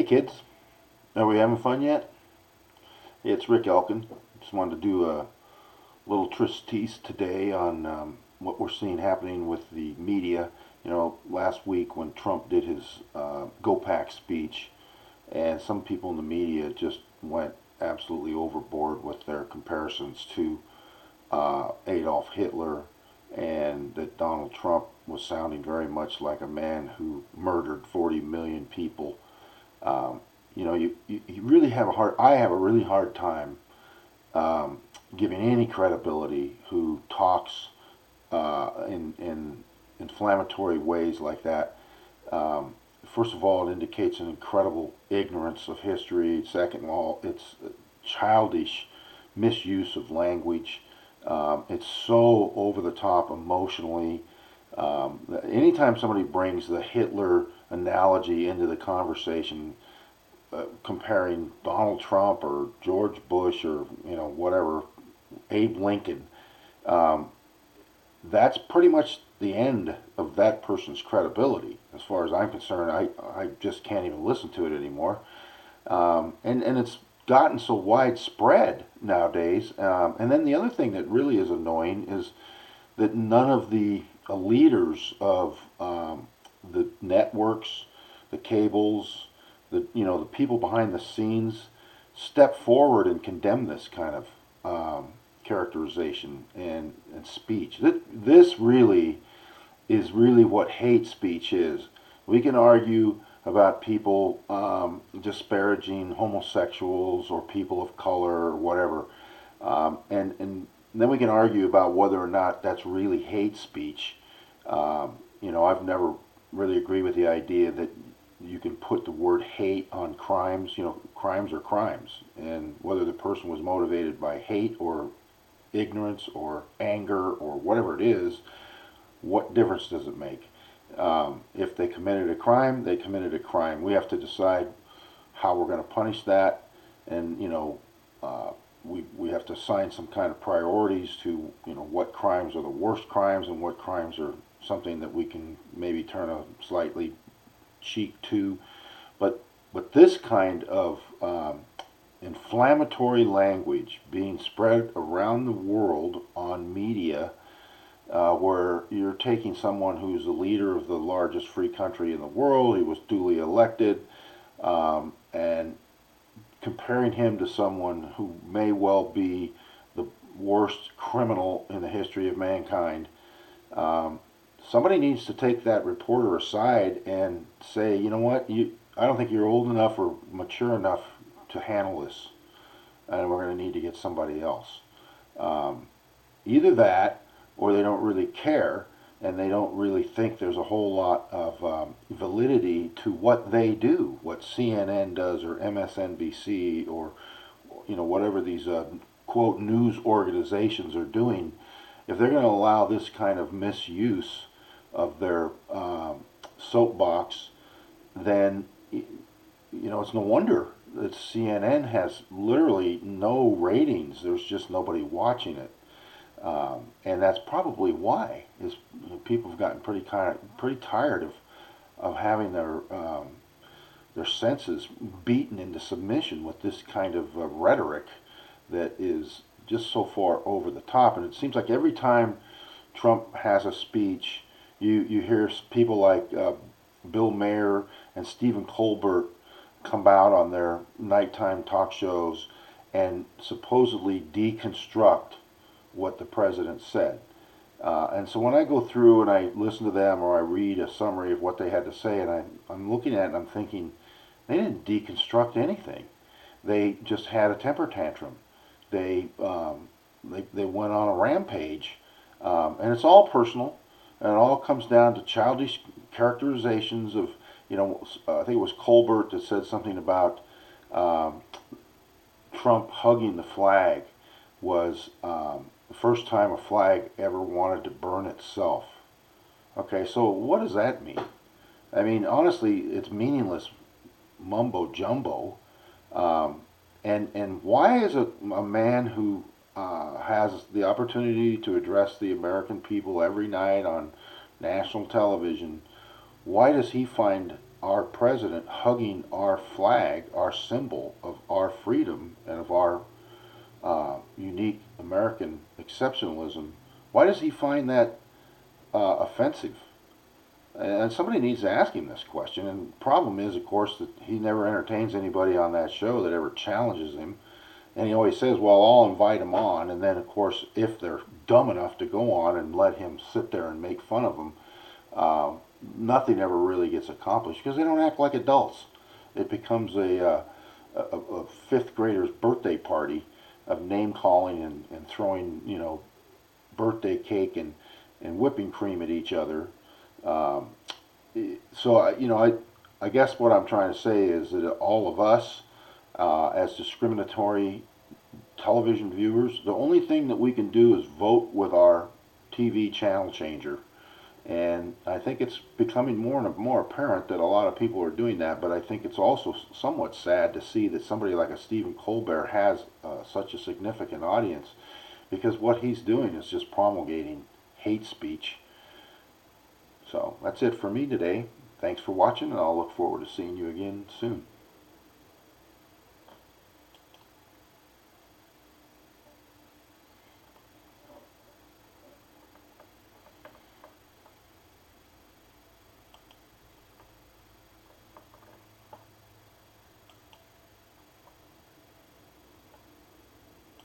kids, are we having fun yet? It's Rick Elkin. Just wanted to do a little treatise today on what we're seeing happening with the media. You know, last week when Trump did his Go Pack speech, and some people in the media just went absolutely overboard with their comparisons to Adolf Hitler, and that Donald Trump was sounding very much like a man who murdered 40 million people. You know, you really have I have a really hard time giving any credibility who talks in inflammatory ways like that. First of all, it indicates an incredible ignorance of history. Second of all, it's childish misuse of language. It's so over the top emotionally. Anytime somebody brings the Hitler analogy into the conversation, comparing Donald Trump or George Bush or whatever, Abe Lincoln, that's pretty much the end of that person's credibility. As far as I'm concerned, I just can't even listen to it anymore. And it's gotten so widespread nowadays. And then the other thing that really is annoying is that none of the leaders of the networks, the cables, the people behind the scenes step forward and condemn this kind of characterization and speech. This really is what hate speech is. We can argue about people disparaging homosexuals or people of color or whatever, and then we can argue about whether or not that's really hate speech. I've never really agreed with the idea that you can put the word hate on crimes. Crimes are crimes, and whether the person was motivated by hate or ignorance or anger or whatever it is, what difference does it make? If they committed a crime, they committed a crime. We have to decide how we're going to punish that, and we have to assign some kind of priorities to what crimes are the worst crimes and what crimes are something that we can maybe turn a slightly cheek to. But this kind of inflammatory language being spread around the world on media, where you're taking someone who's the leader of the largest free country in the world, he was duly elected, and comparing him to someone who may well be the worst criminal in the history of mankind. Somebody needs to take that reporter aside and say, you know what, I don't think you're old enough or mature enough to handle this, and we're going to need to get somebody else. Either that, or they don't really care, and they don't really think there's a whole lot of validity to what they do, what CNN does, or MSNBC, or whatever these quote news organizations are doing. If they're going to allow this kind of misuse of their soapbox, then it's no wonder that CNN has literally no ratings. There's just nobody watching it. And that's probably why is people have gotten pretty tired of having their senses beaten into submission with this kind of rhetoric that is just so far over the top. And it seems like every time Trump has a speech, you hear people like Bill Maher and Stephen Colbert come out on their nighttime talk shows and supposedly deconstruct what the president said. And so when I go through and I listen to them or I read a summary of what they had to say, and I'm looking at it and I'm thinking, they didn't deconstruct anything. They just had a temper tantrum. They went on a rampage, and it's all personal, and it all comes down to childish characterizations of, I think it was Colbert that said something about Trump hugging the flag was the first time a flag ever wanted to burn itself. Okay, so what does that mean? I mean, honestly, it's meaningless mumbo jumbo. And why is a man who has the opportunity to address the American people every night on national television, why does he find our president hugging our flag, our symbol of our freedom and of our unique American exceptionalism, why does he find that offensive? And somebody needs to ask him this question. And the problem is, of course, that he never entertains anybody on that show that ever challenges him. And he always says, well, I'll invite him on. And then, of course, if they're dumb enough to go on and let him sit there and make fun of him, nothing ever really gets accomplished because they don't act like adults. It becomes a fifth grader's birthday party of name calling and throwing, birthday cake and whipping cream at each other. Um, I guess what I'm trying to say is that all of us, as discriminatory television viewers, the only thing that we can do is vote with our TV channel changer. And I think it's becoming more and more apparent that a lot of people are doing that, but I think it's also somewhat sad to see that somebody like a Stephen Colbert has such a significant audience, because what he's doing is just promulgating hate speech. So that's it for me today. Thanks for watching, and I'll look forward to seeing you again soon.